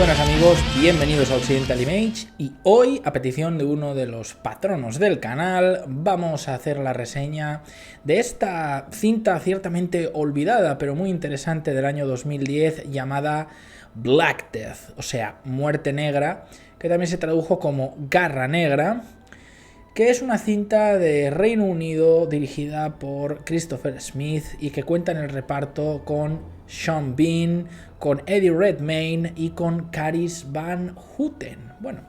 buenas amigos, bienvenidos a Occidental Image y hoy, a petición de uno de los patronos del canal, vamos a hacer la reseña de esta cinta ciertamente olvidada pero muy interesante del año 2010 llamada Black Death, o sea, Muerte Negra, que también se tradujo como Garra Negra, que es una cinta de Reino Unido dirigida por Christopher Smith y que cuenta en el reparto con Sean Bean, con Eddie Redmayne y con Carice Van Houten. Bueno,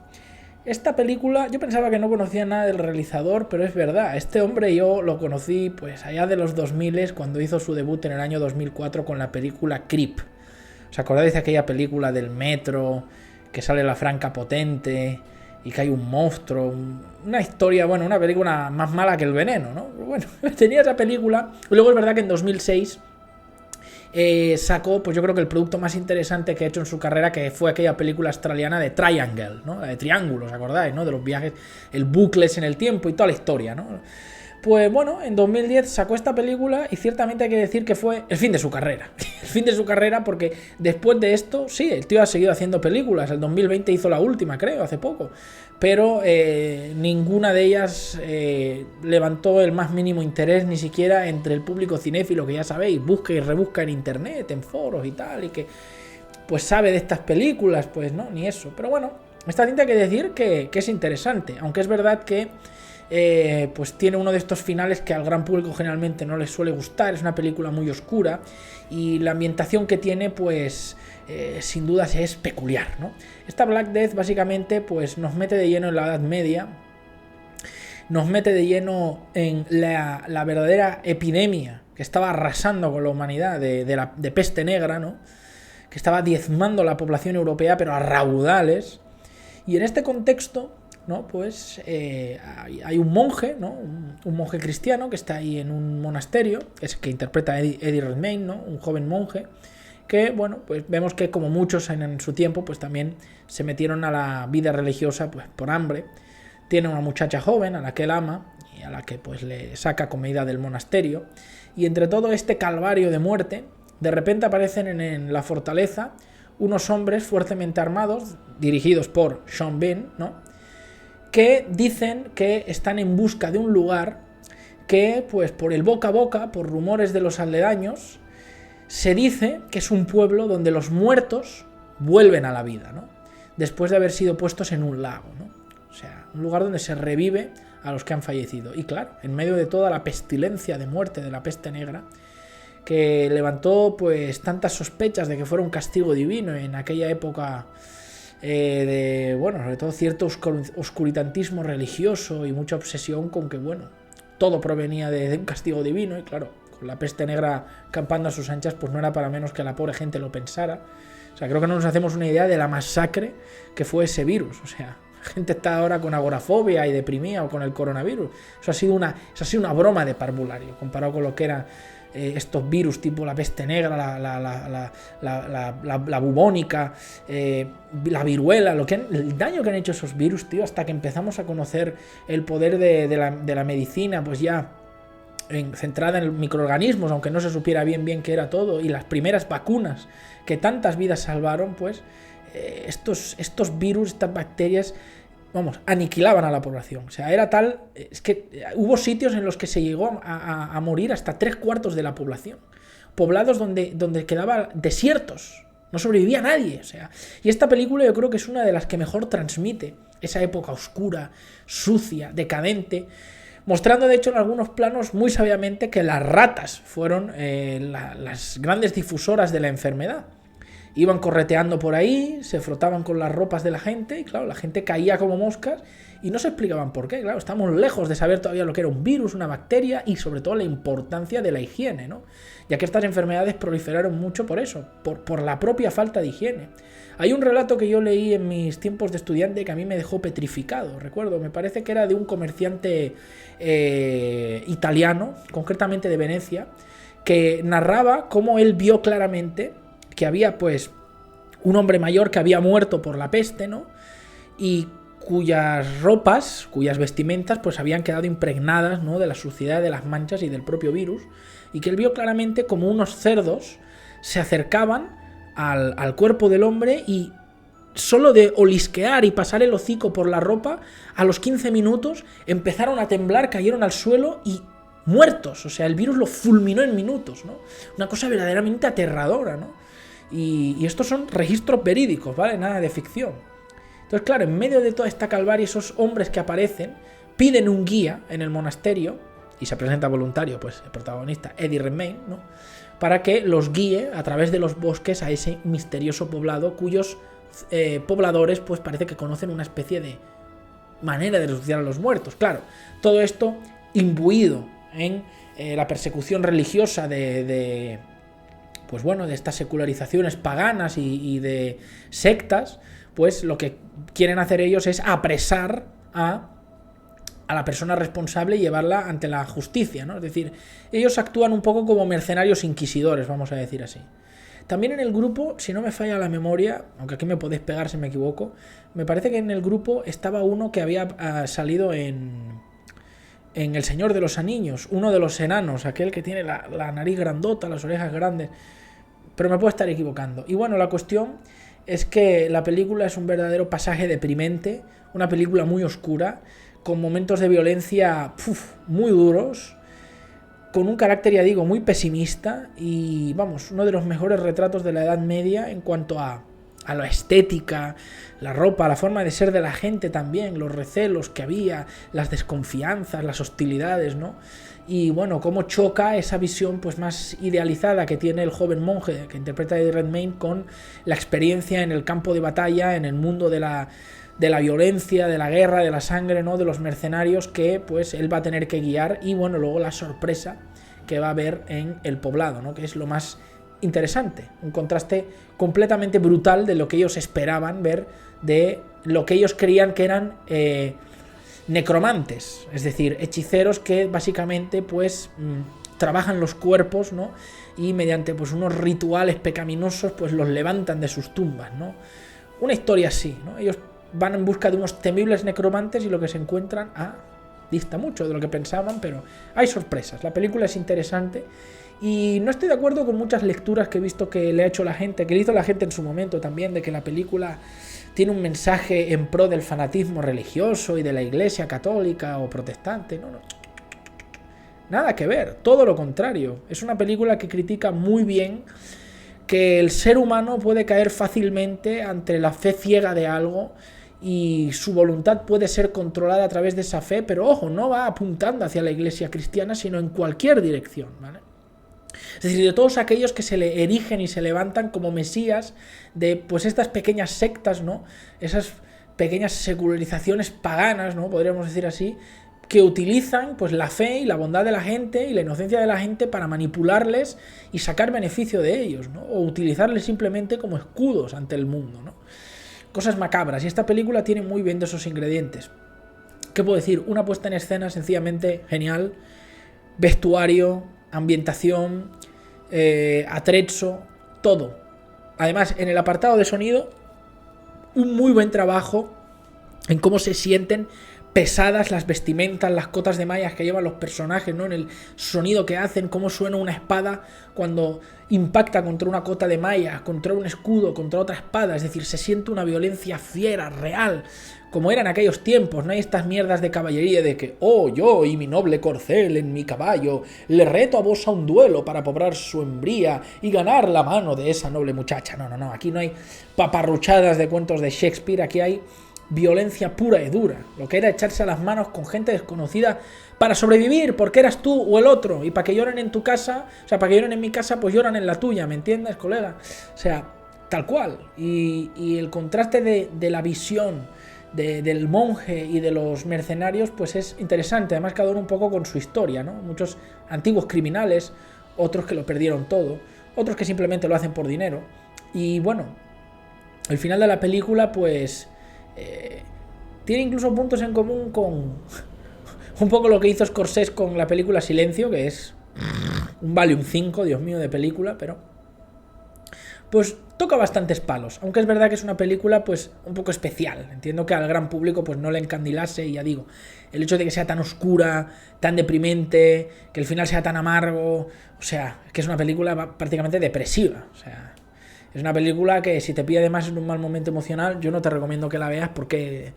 esta película yo pensaba que no conocía nada del realizador, pero es verdad, este hombre yo lo conocí pues allá de los 2000 cuando hizo su debut en el año 2004 con la película Creep. ¿Os acordáis de aquella película del metro, que sale la Franca Potente y que hay un monstruo, una historia, bueno, una película más mala que el veneno, ¿no? Bueno, tenía esa película, y luego es verdad que en 2006 sacó, pues yo creo que el producto más interesante que ha hecho en su carrera, que fue aquella película australiana de Triangle, ¿no? La de Triángulo, ¿os acordáis, no? De los viajes, el bucles en el tiempo y toda la historia, ¿no? Pues bueno, en 2010 sacó esta película y ciertamente hay que decir que fue el fin de su carrera. El fin de su carrera porque después de esto, sí, el tío ha seguido haciendo películas. El 2020 hizo la última, creo, hace poco. Pero ninguna de ellas levantó el más mínimo interés, ni siquiera entre el público cinéfilo, que ya sabéis, busca y rebusca en internet, en foros y tal, y que pues sabe de estas películas, pues no, ni eso. Pero bueno, esta cinta hay que decir que es interesante, aunque es verdad que pues tiene uno de estos finales que al gran público generalmente no les suele gustar. Es una película muy oscura y la ambientación que tiene pues sin dudas es peculiar, ¿no? Esta Black Death básicamente pues nos mete de lleno en la Edad Media, nos mete de lleno en la verdadera epidemia que estaba arrasando con la humanidad de peste negra, ¿no? Que estaba diezmando la población europea pero a raudales, y en este contexto, ¿no? Pues hay un monje, ¿no? Un monje cristiano que está ahí en un monasterio, es que interpreta a Eddie Redmayne, ¿no? Un joven monje que, bueno, pues vemos que como muchos en su tiempo, pues también se metieron a la vida religiosa pues por hambre. Tiene una muchacha joven a la que él ama y a la que pues le saca comida del monasterio, y entre todo este calvario de muerte, de repente aparecen en la fortaleza unos hombres fuertemente armados, dirigidos por Sean Bean, ¿no? Que dicen que están en busca de un lugar que, pues por el boca a boca, por rumores de los aledaños, se dice que es un pueblo donde los muertos vuelven a la vida, ¿no? Después de haber sido puestos en un lago, ¿no? O sea, un lugar donde se revive a los que han fallecido. Y claro, en medio de toda la pestilencia de muerte de la peste negra, que levantó pues tantas sospechas de que fuera un castigo divino en aquella época, bueno, sobre todo cierto oscurantismo religioso y mucha obsesión con que, bueno, todo provenía de un castigo divino, y claro, con la peste negra campando a sus anchas, pues no era para menos que la pobre gente lo pensara. O sea, creo que no nos hacemos una idea de la masacre que fue ese virus. O sea, la gente está ahora con agorafobia y deprimida o con el coronavirus. Eso ha sido una broma de parvulario comparado con lo que eran estos virus tipo la peste negra, la bubónica, la viruela, el daño que han hecho esos virus, tío, hasta que empezamos a conocer el poder de la medicina, pues ya centrada en microorganismos, aunque no se supiera bien qué era todo, y las primeras vacunas que tantas vidas salvaron, pues estos virus, estas bacterias, vamos, aniquilaban a la población. O sea, era tal, es que hubo sitios en los que se llegó a morir hasta 3/4 de la población. Poblados donde quedaban desiertos, no sobrevivía nadie. O sea, y esta película yo creo que es una de las que mejor transmite esa época oscura, sucia, decadente, mostrando de hecho en algunos planos muy sabiamente que las ratas fueron las grandes difusoras de la enfermedad. Iban correteando por ahí, se frotaban con las ropas de la gente y claro, la gente caía como moscas y no se explicaban por qué. Claro, estamos lejos de saber todavía lo que era un virus, una bacteria y sobre todo la importancia de la higiene, ¿no? Ya que estas enfermedades proliferaron mucho por eso, por la propia falta de higiene. Hay un relato que yo leí en mis tiempos de estudiante que a mí me dejó petrificado, recuerdo, me parece que era de un comerciante italiano, concretamente de Venecia, que narraba cómo él vio claramente que había pues un hombre mayor que había muerto por la peste, ¿no? Y cuyas ropas, cuyas vestimentas pues habían quedado impregnadas, ¿no? De la suciedad, de las manchas y del propio virus, y que él vio claramente como unos cerdos se acercaban al cuerpo del hombre y solo de olisquear y pasar el hocico por la ropa, a los 15 minutos empezaron a temblar, cayeron al suelo y muertos. O sea, el virus los fulminó en minutos, ¿no? Una cosa verdaderamente aterradora, ¿no? Y estos son registros verídicos, ¿vale? Nada de ficción. Entonces, claro, en medio de toda esta calvaria, esos hombres que aparecen piden un guía en el monasterio, y se presenta voluntario, pues, el protagonista, Eddie Redmayne, ¿no? Para que los guíe a través de los bosques a ese misterioso poblado cuyos pobladores, pues parece que conocen una especie de manera de resucitar a los muertos. Claro, todo esto imbuido en la persecución religiosa pues bueno, de estas secularizaciones paganas y de sectas, pues lo que quieren hacer ellos es apresar a la persona responsable y llevarla ante la justicia, ¿no? Es decir, ellos actúan un poco como mercenarios inquisidores, vamos a decir así. También en el grupo, si no me falla la memoria, aunque aquí me podéis pegar si me equivoco, me parece que en el grupo estaba uno que había salido en El Señor de los Anillos, uno de los enanos, aquel que tiene la nariz grandota, las orejas grandes, pero me puedo estar equivocando. Y bueno, la cuestión es que la película es un verdadero pasaje deprimente, una película muy oscura, con momentos de violencia muy duros, con un carácter, ya digo, muy pesimista y, vamos, uno de los mejores retratos de la Edad Media en cuanto a la estética, la ropa, la forma de ser de la gente también, los recelos que había, las desconfianzas, las hostilidades, ¿no? Y, bueno, cómo choca esa visión pues más idealizada que tiene el joven monje que interpreta Eddie Redmayne con la experiencia en el campo de batalla, en el mundo de la violencia, de la guerra, de la sangre, ¿no? De los mercenarios que pues él va a tener que guiar y bueno, luego la sorpresa que va a haber en el poblado, ¿no? Que es lo más interesante, un contraste completamente brutal de lo que ellos esperaban ver, de lo que ellos creían que eran necromantes, es decir, hechiceros que básicamente pues trabajan los cuerpos, ¿no? Y mediante pues unos rituales pecaminosos pues los levantan de sus tumbas, ¿no? Una historia así, ¿no? Ellos van en busca de unos temibles necromantes y lo que se encuentran dista mucho de lo que pensaban, pero hay sorpresas. La película es interesante y no estoy de acuerdo con muchas lecturas que he visto que le ha hecho la gente, que le hizo la gente en su momento también, de que la película tiene un mensaje en pro del fanatismo religioso y de la iglesia católica o protestante. No. Nada que ver, todo lo contrario. Es una película que critica muy bien que el ser humano puede caer fácilmente ante la fe ciega de algo y su voluntad puede ser controlada a través de esa fe, pero ojo, no va apuntando hacia la iglesia cristiana, sino en cualquier dirección, ¿vale? Es decir, de todos aquellos que se le erigen y se levantan como mesías de pues estas pequeñas sectas, ¿no? Esas pequeñas secularizaciones paganas, ¿no? Podríamos decir así, que utilizan pues la fe y la bondad de la gente y la inocencia de la gente para manipularles y sacar beneficio de ellos, ¿no? O utilizarles simplemente como escudos ante el mundo, ¿no? Cosas macabras, y esta película tiene muy bien de esos ingredientes. ¿Qué puedo decir? Una puesta en escena sencillamente genial, vestuario, ambientación, atrezzo, todo. Además, en el apartado de sonido, un muy buen trabajo en cómo se sienten pesadas las vestimentas, las cotas de mallas que llevan los personajes, ¿no? En el sonido que hacen, cómo suena una espada cuando impacta contra una cota de mallas, contra un escudo, contra otra espada. Es decir, se siente una violencia fiera, real, como era en aquellos tiempos. No hay estas mierdas de caballería de que, oh, yo y mi noble corcel en mi caballo, le reto a vos a un duelo para pobrar su hembría y ganar la mano de esa noble muchacha. No, aquí no hay paparruchadas de cuentos de Shakespeare, aquí hay violencia pura y dura, lo que era echarse a las manos con gente desconocida para sobrevivir, porque eras tú o el otro, y para que lloren en tu casa, o sea, para que lloren en mi casa, pues lloran en la tuya, ¿me entiendes, colega? O sea, tal cual, y el contraste de la visión del monje y de los mercenarios, pues es interesante, además cada uno un poco con su historia, ¿no? Muchos antiguos criminales, otros que lo perdieron todo, otros que simplemente lo hacen por dinero, y bueno, el final de la película, pues tiene incluso puntos en común con un poco lo que hizo Scorsese con la película Silencio, que es un Valium 5, Dios mío, de película, pero pues toca bastantes palos, aunque es verdad que es una película pues un poco especial. Entiendo que al gran público pues no le encandilase, y ya digo, el hecho de que sea tan oscura, tan deprimente, que el final sea tan amargo, o sea, que es una película prácticamente depresiva, o sea, Es una película que si te pilla además en un mal momento emocional, yo no te recomiendo que la veas porque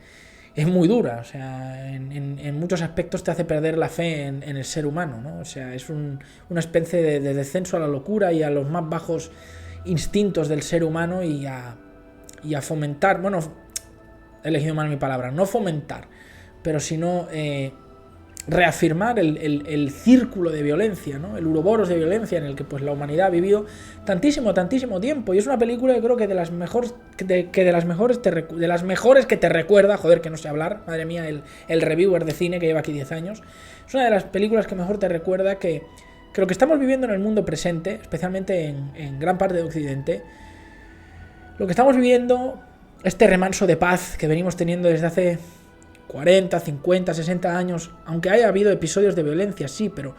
es muy dura. O sea, en muchos aspectos te hace perder la fe en el ser humano, ¿no? O sea, es una especie de descenso a la locura y a los más bajos instintos del ser humano y a fomentar, bueno, he elegido mal mi palabra, no fomentar, pero sino reafirmar el círculo de violencia, ¿no? El uroboros de violencia en el que pues la humanidad ha vivido tantísimo tiempo. Y es una película que creo que de las mejores que te recuerda, joder, que no sé hablar, madre mía, el reviewer de cine que lleva aquí 10 años, es una de las películas que mejor te recuerda que lo que estamos viviendo en el mundo presente, especialmente en gran parte de Occidente, lo que estamos viviendo, este remanso de paz que venimos teniendo desde hace 40, 50, 60 años, aunque haya habido episodios de violencia, sí, pero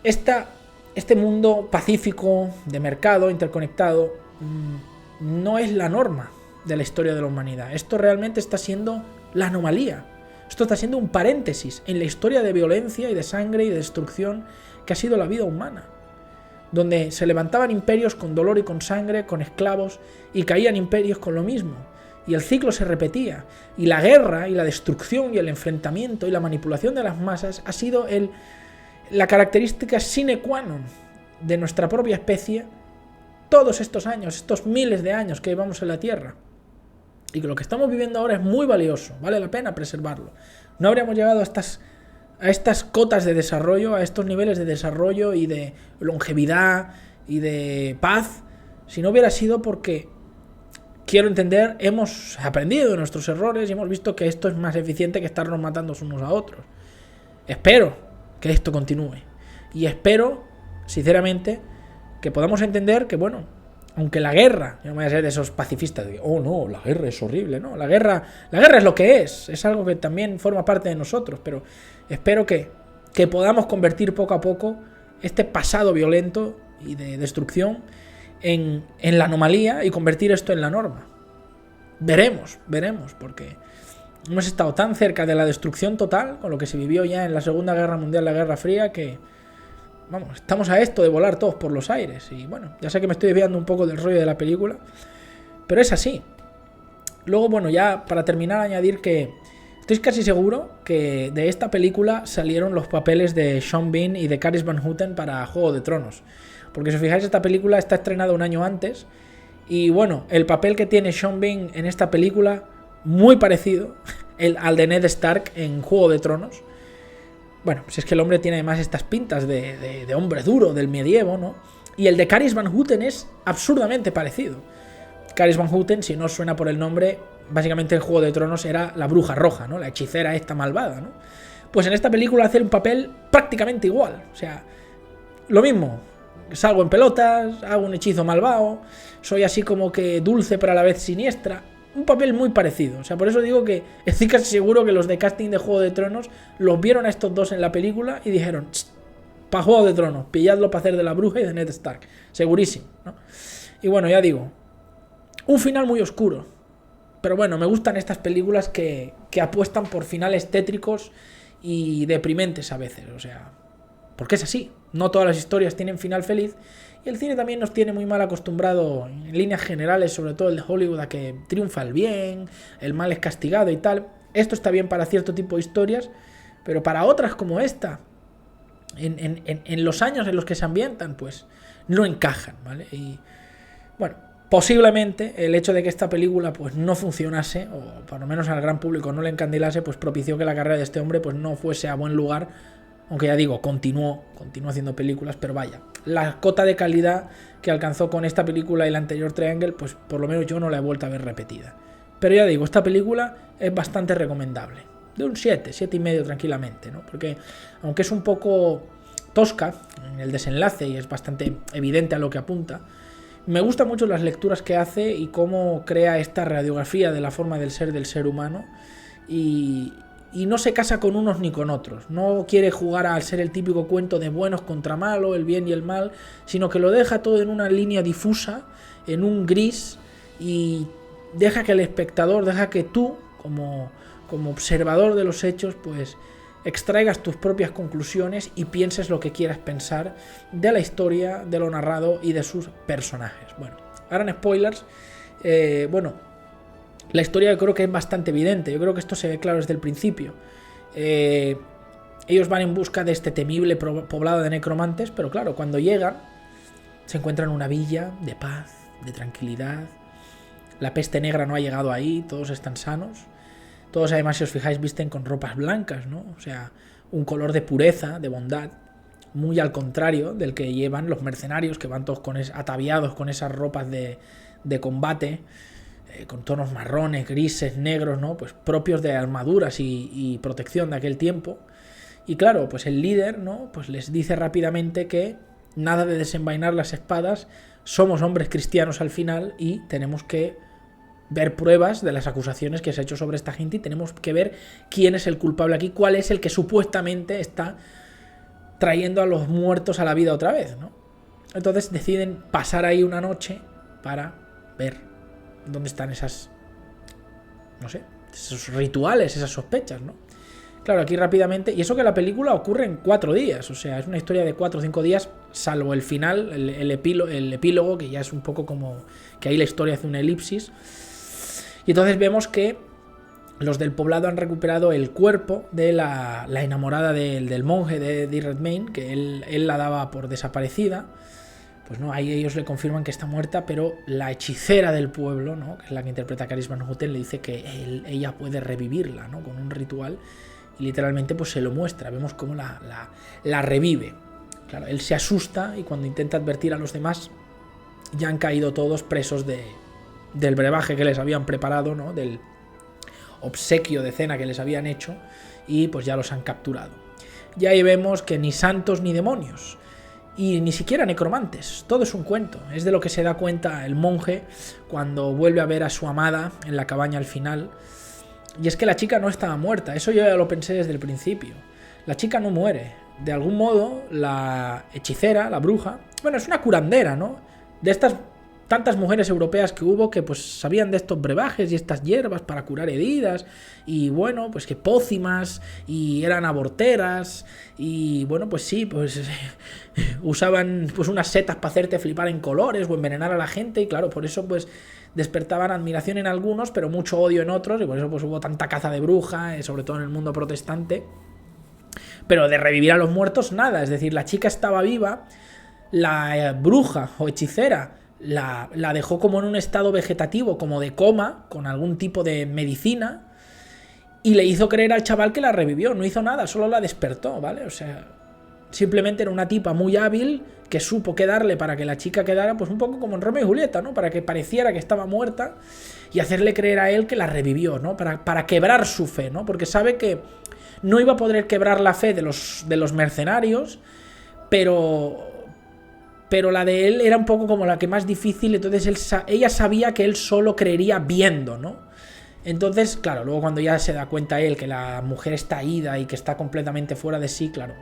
este mundo pacífico, de mercado, interconectado, no es la norma de la historia de la humanidad. Esto realmente está siendo la anomalía. Esto está siendo un paréntesis en la historia de violencia y de sangre y de destrucción que ha sido la vida humana, donde se levantaban imperios con dolor y con sangre, con esclavos, y caían imperios con lo mismo. Y el ciclo se repetía. Y la guerra y la destrucción y el enfrentamiento y la manipulación de las masas ha sido la característica sine qua non de nuestra propia especie todos estos años, estos miles de años que llevamos en la Tierra. Y que lo que estamos viviendo ahora es muy valioso, vale la pena preservarlo. No habríamos llegado a estas cotas de desarrollo, a estos niveles de desarrollo y de longevidad y de paz, si no hubiera sido porque, quiero entender, hemos aprendido de nuestros errores y hemos visto que esto es más eficiente que estarnos matando unos a otros. Espero que esto continúe. Y espero, sinceramente, que podamos entender que, bueno, aunque la guerra, yo no voy a ser de esos pacifistas de, oh no, la guerra es horrible, no, la guerra es lo que es algo que también forma parte de nosotros, pero espero que podamos convertir poco a poco este pasado violento y de destrucción en la anomalía y convertir esto en la norma. Veremos, porque hemos estado tan cerca de la destrucción total, con lo que se vivió ya en la Segunda Guerra Mundial, la Guerra Fría, que vamos, estamos a esto de volar todos por los aires. Y bueno, ya sé que me estoy desviando un poco del rollo de la película, pero es así. Luego, bueno, ya para terminar, añadir que estoy casi seguro que de esta película salieron los papeles de Sean Bean y de Karis Van Houten para Juego de Tronos. Porque si os fijáis, esta película está estrenada un año antes. Y bueno, el papel que tiene Sean Bean en esta película, muy parecido al de Ned Stark en Juego de Tronos. Bueno, pues es que el hombre tiene además estas pintas de hombre duro del medievo, ¿no? Y el de Karis Van Houten es absurdamente parecido. Karis Van Houten, si no os suena por el nombre, básicamente en Juego de Tronos era la bruja roja, ¿no? La hechicera esta malvada, ¿no? Pues en esta película hace un papel prácticamente igual. O sea, lo mismo. Salgo en pelotas, hago un hechizo malvado, soy así como que dulce pero a la vez siniestra. Un papel muy parecido. O sea, por eso digo que estoy casi seguro que los de casting de Juego de Tronos los vieron a estos dos en la película y dijeron, para Juego de Tronos, pilladlo para hacer de la bruja y de Ned Stark. Segurísimo, ¿no? Y bueno, ya digo, un final muy oscuro. Pero bueno, me gustan estas películas que apuestan por finales tétricos y deprimentes a veces. O sea, porque es así. No todas las historias tienen final feliz. Y el cine también nos tiene muy mal acostumbrado, en líneas generales, sobre todo el de Hollywood, a que triunfa el bien, el mal es castigado y tal. Esto está bien para cierto tipo de historias, pero para otras como esta, en los años en los que se ambientan, pues no encajan, ¿vale? Y bueno, posiblemente el hecho de que esta película pues no funcionase, o por lo menos al gran público no le encandilase, pues propició que la carrera de este hombre pues no fuese a buen lugar. Aunque ya digo, continuó haciendo películas, pero vaya, la cota de calidad que alcanzó con esta película y la anterior Triangle, pues por lo menos yo no la he vuelto a ver repetida. Pero ya digo, esta película es bastante recomendable. De un 7,5 tranquilamente, ¿no? Porque aunque es un poco tosca en el desenlace y es bastante evidente a lo que apunta, me gustan mucho las lecturas que hace y cómo crea esta radiografía de la forma del ser humano y no se casa con unos ni con otros. No quiere jugar al ser el típico cuento de buenos contra malos, el bien y el mal, sino que lo deja todo en una línea difusa, en un gris, y deja que el espectador, deja que tú, como observador de los hechos, pues extraigas tus propias conclusiones y pienses lo que quieras pensar de la historia, de lo narrado y de sus personajes. Bueno, ahora en spoilers, la historia yo creo que es bastante evidente, yo creo que esto se ve claro desde el principio. Ellos van en busca de este temible poblado de necromantes, pero claro, cuando llegan se encuentran una villa de paz, de tranquilidad. La peste negra no ha llegado ahí, todos están sanos. Todos además, si os fijáis, visten con ropas blancas, ¿no? O sea, un color de pureza, de bondad, muy al contrario del que llevan los mercenarios, que van todos ataviados con esas ropas de combate, con tonos marrones, grises, negros, ¿no? Pues propios de armaduras y protección de aquel tiempo. Y claro, pues el líder, ¿no? Pues les dice rápidamente que nada de desenvainar las espadas, somos hombres cristianos al final y tenemos que ver pruebas de las acusaciones que se ha hecho sobre esta gente y tenemos que ver quién es el culpable aquí, cuál es el que supuestamente está trayendo a los muertos a la vida otra vez, ¿no? Entonces deciden pasar ahí una noche para ver dónde están esas, no sé, esos rituales, esas sospechas, ¿no? Claro, aquí rápidamente, y eso que la película ocurre en 4 días, o sea, es una historia de 4 o 5 días, salvo el final, el epílogo, que ya es un poco como que ahí la historia hace una elipsis. Y entonces vemos que los del poblado han recuperado el cuerpo de la enamorada del monje de Redmayne, que él la daba por desaparecida. Pues no, ahí ellos le confirman que está muerta, pero la hechicera del pueblo, ¿no? Que es la que interpreta Charis Van Houten, le dice que ella puede revivirla, ¿no? Con un ritual, y literalmente pues se lo muestra, vemos cómo la revive. Claro, él se asusta y cuando intenta advertir a los demás ya han caído todos presos del brebaje que les habían preparado, ¿no? Del obsequio de cena que les habían hecho, y pues ya los han capturado. Y ahí vemos que ni santos ni demonios, y ni siquiera necromantes, todo es un cuento. Es de lo que se da cuenta el monje cuando vuelve a ver a su amada en la cabaña al final, y es que la chica no estaba muerta. Eso yo ya lo pensé desde el principio. La chica no muere. De algún modo la hechicera, la bruja, bueno, es una curandera, ¿no? De estas tantas mujeres europeas que hubo que pues sabían de estos brebajes y estas hierbas para curar heridas, y bueno, pues que pócimas, y eran aborteras, y bueno, pues sí, pues usaban pues unas setas para hacerte flipar en colores o envenenar a la gente, y claro, por eso pues despertaban admiración en algunos, pero mucho odio en otros, y por eso pues hubo tanta caza de bruja, sobre todo en el mundo protestante. Pero de revivir a los muertos, nada. Es decir, la chica estaba viva, la bruja o hechicera la dejó como en un estado vegetativo, como de coma, con algún tipo de medicina, y le hizo creer al chaval que la revivió. No hizo nada, solo la despertó, ¿vale? O sea, simplemente era una tipa muy hábil que supo qué darle para que la chica quedara, pues un poco como en Romeo y Julieta, ¿no? Para que pareciera que estaba muerta y hacerle creer a él que la revivió, ¿no? Para quebrar su fe, ¿no? Porque sabe que no iba a poder quebrar la fe de los mercenarios, pero la de él era un poco como la que más difícil, entonces ella sabía que él solo creería viendo, ¿no? Entonces, claro, luego cuando ya se da cuenta él que la mujer está ida y que está completamente fuera de sí, claro,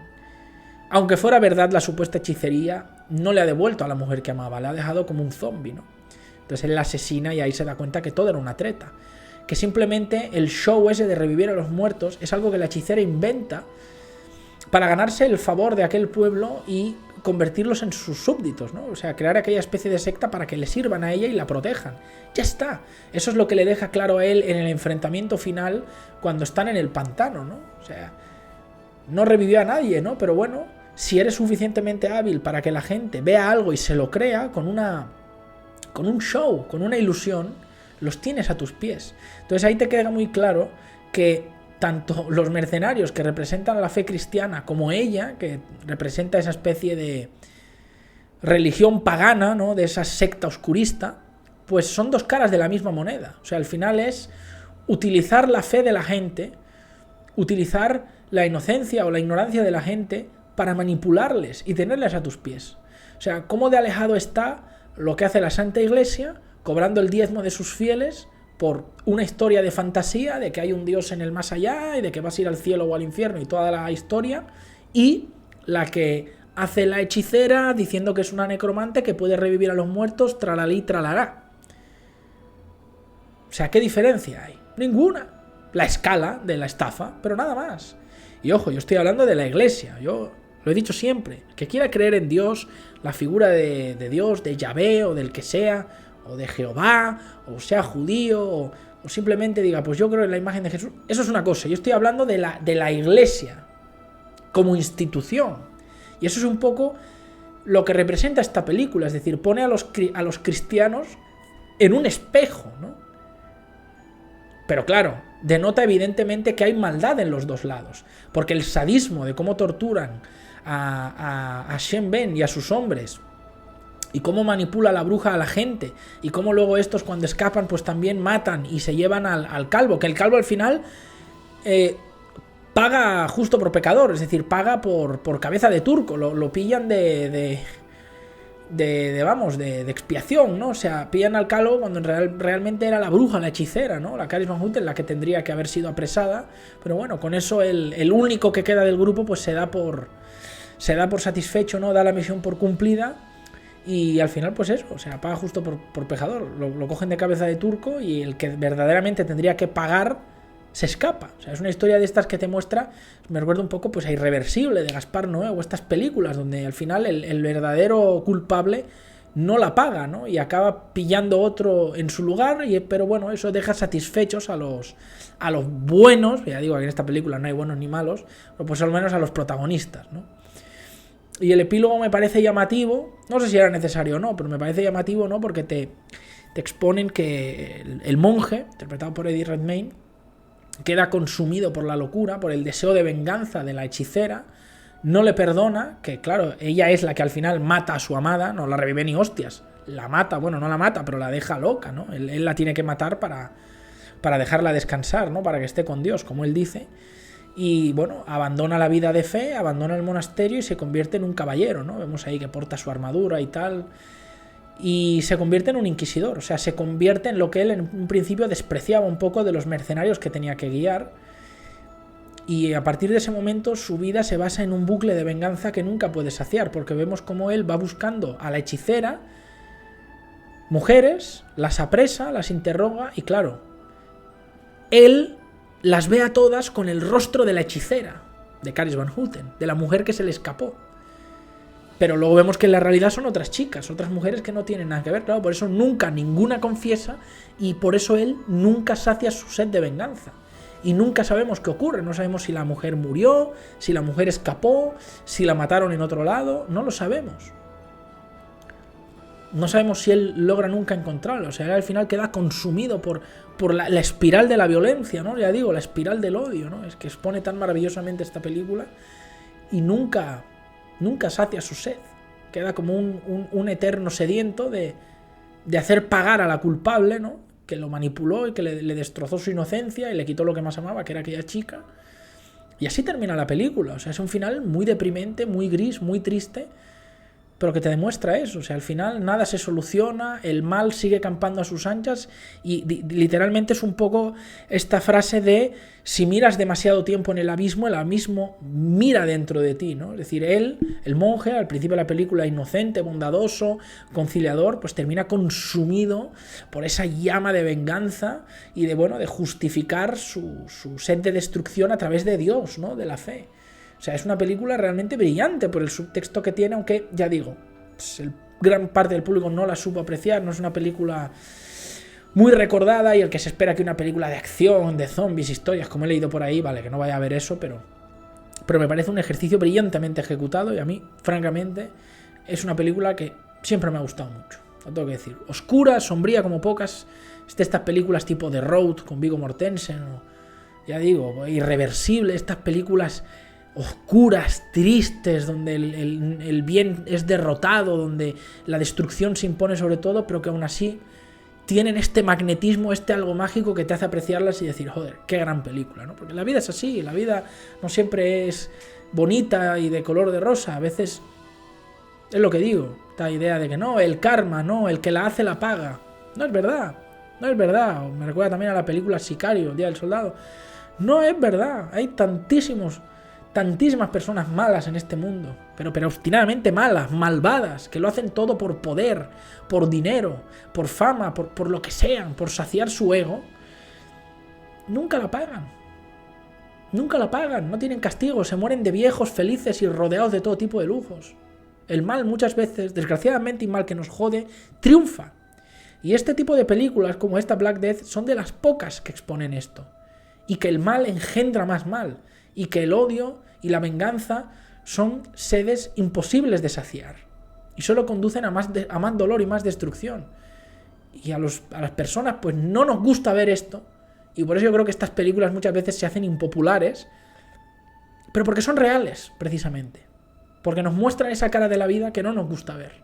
aunque fuera verdad la supuesta hechicería, no le ha devuelto a la mujer que amaba, le ha dejado como un zombie, ¿no? Entonces él la asesina y ahí se da cuenta que todo era una treta, que simplemente el show ese de revivir a los muertos es algo que la hechicera inventa para ganarse el favor de aquel pueblo y convertirlos en sus súbditos, ¿no? O sea, crear aquella especie de secta para que le sirvan a ella y la protejan. Ya está. Eso es lo que le deja claro a él en el enfrentamiento final cuando están en el pantano, ¿no? O sea, no revivió a nadie, ¿no? Pero bueno, si eres suficientemente hábil para que la gente vea algo y se lo crea con un show, con una ilusión, los tienes a tus pies. Entonces ahí te queda muy claro que tanto los mercenarios que representan la fe cristiana como ella, que representa esa especie de religión pagana, ¿no? De esa secta oscurista, pues son dos caras de la misma moneda. O sea, al final es utilizar la fe de la gente, utilizar la inocencia o la ignorancia de la gente para manipularles y tenerles a tus pies. O sea, cómo de alejado está lo que hace la Santa Iglesia, cobrando el diezmo de sus fieles por una historia de fantasía, de que hay un Dios en el más allá y de que vas a ir al cielo o al infierno y toda la historia, y la que hace la hechicera diciendo que es una necromante que puede revivir a los muertos, tralalí, tralará. O sea, ¿qué diferencia hay? Ninguna. La escala de la estafa, pero nada más. Y ojo, yo estoy hablando de la iglesia, yo lo he dicho siempre, el que quiera creer en Dios, la figura de Dios, de Yahvé o del que sea, o de Jehová, o sea judío, o simplemente diga, pues yo creo en la imagen de Jesús, eso es una cosa. Yo estoy hablando de la iglesia como institución, y eso es un poco lo que representa esta película, es decir, pone a los cristianos en un espejo, ¿no? Pero claro, denota evidentemente que hay maldad en los dos lados, porque el sadismo de cómo torturan a Shen Ben y a sus hombres, y cómo manipula la bruja a la gente, y cómo luego estos cuando escapan pues también matan y se llevan al calvo, que el calvo al final paga justo por pecador, es decir, paga por cabeza de turco, lo pillan de expiación, ¿no? O sea, pillan al calvo cuando realmente era la bruja, la hechicera, ¿no? La Caris Van Houten, la que tendría que haber sido apresada, pero bueno, con eso el único que queda del grupo pues se da por satisfecho, ¿no? Da la misión por cumplida y al final pues eso, o sea, paga justo por pecador, lo cogen de cabeza de turco y el que verdaderamente tendría que pagar se escapa. O sea, es una historia de estas que te muestra, me recuerda un poco pues a Irreversible de Gaspar Noé o estas películas donde al final el verdadero culpable no la paga, ¿no? Y acaba pillando otro en su lugar, pero bueno, eso deja satisfechos a los buenos, ya digo que en esta película no hay buenos ni malos, pero pues al menos a los protagonistas, ¿no? Y el epílogo me parece llamativo, no sé si era necesario o no, pero me parece llamativo, ¿no? Porque te exponen que el monje, interpretado por Eddie Redmayne, queda consumido por la locura, por el deseo de venganza de la hechicera, no le perdona, que claro, ella es la que al final mata a su amada, no la revive ni hostias, la mata, bueno, no la mata, pero la deja loca, ¿no? Él la tiene que matar para dejarla descansar, ¿no? Para que esté con Dios, como él dice, y bueno, abandona la vida de fe, abandona el monasterio y se convierte en un caballero, ¿no? Vemos ahí que porta su armadura y tal, y se convierte en un inquisidor, o sea, se convierte en lo que él en un principio despreciaba un poco de los mercenarios que tenía que guiar, y a partir de ese momento su vida se basa en un bucle de venganza que nunca puede saciar, porque vemos cómo él va buscando a la hechicera, mujeres, las apresa, las interroga, y claro, él las ve a todas con el rostro de la hechicera, de Caris Van Houten, de la mujer que se le escapó. Pero luego vemos que en la realidad son otras chicas, otras mujeres que no tienen nada que ver, claro, por eso nunca ninguna confiesa y por eso él nunca sacia su sed de venganza. Y nunca sabemos qué ocurre, no sabemos si la mujer murió, si la mujer escapó, si la mataron en otro lado, no lo sabemos. No sabemos si él logra nunca encontrarlo, o sea, él al final queda consumido por la espiral de la violencia, ¿no? Ya digo, la espiral del odio, ¿no? Es que expone tan maravillosamente esta película y nunca sacia su sed. Queda como un eterno sediento de hacer pagar a la culpable, ¿no? Que lo manipuló y que le destrozó su inocencia y le quitó lo que más amaba, que era aquella chica. Y así termina la película. O sea, es un final muy deprimente, muy gris, muy triste, pero que te demuestra eso. O sea, al final nada se soluciona, el mal sigue campando a sus anchas y literalmente es un poco esta frase de si miras demasiado tiempo en el abismo mira dentro de ti, ¿no? Es decir, él, el monje, al principio de la película inocente, bondadoso, conciliador, pues termina consumido por esa llama de venganza y de justificar su sed de destrucción a través de Dios, ¿no? De la fe. O sea, es una película realmente brillante por el subtexto que tiene, aunque, ya digo, pues gran parte del público no la supo apreciar, no es una película muy recordada y el que se espera que una película de acción, de zombies, historias, como he leído por ahí, vale, que no vaya a ver eso, pero me parece un ejercicio brillantemente ejecutado y a mí, francamente, es una película que siempre me ha gustado mucho, lo tengo que decir. Oscura, sombría como pocas, estas películas tipo The Road con Viggo Mortensen, o, ya digo, Irreversible, estas películas oscuras, tristes, donde el bien es derrotado, donde la destrucción se impone sobre todo, pero que aún así tienen este magnetismo, este algo mágico que te hace apreciarlas y decir, joder, qué gran película, ¿no? Porque la vida es así, la vida no siempre es bonita y de color de rosa, a veces es lo que digo, esta idea de que no, el karma, no, el que la hace la paga, no es verdad, me recuerda también a la película Sicario, El Día del Soldado, no es verdad, hay tantísimas personas malas en este mundo, pero obstinadamente malas, malvadas, que lo hacen todo por poder, por dinero, por fama, por lo que sean, por saciar su ego, nunca la pagan. Nunca la pagan, no tienen castigo, se mueren de viejos, felices y rodeados de todo tipo de lujos. El mal muchas veces, desgraciadamente, y mal que nos jode, triunfa. Y este tipo de películas como esta Black Death son de las pocas que exponen esto. Y que el mal engendra más mal. Y que el odio y la venganza son sedes imposibles de saciar. Y solo conducen a más dolor y más destrucción. Y a las personas pues no nos gusta ver esto. Y por eso yo creo que estas películas muchas veces se hacen impopulares. Pero porque son reales, precisamente. Porque nos muestran esa cara de la vida que no nos gusta ver.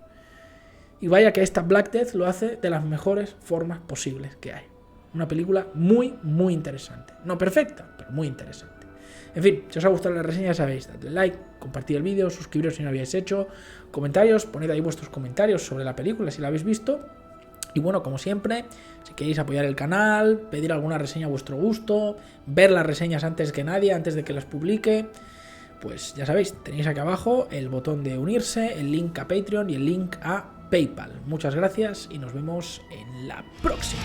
Y vaya que esta Black Death lo hace de las mejores formas posibles que hay. Una película muy, muy interesante. No perfecta, pero muy interesante. En fin, si os ha gustado la reseña ya sabéis, dadle like, compartid el vídeo, suscribiros si no lo habéis hecho, comentarios, poned ahí vuestros comentarios sobre la película si la habéis visto. Y bueno, como siempre, si queréis apoyar el canal, pedir alguna reseña a vuestro gusto, ver las reseñas antes que nadie, antes de que las publique, pues ya sabéis, tenéis aquí abajo el botón de unirse, el link a Patreon y el link a PayPal. Muchas gracias y nos vemos en la próxima.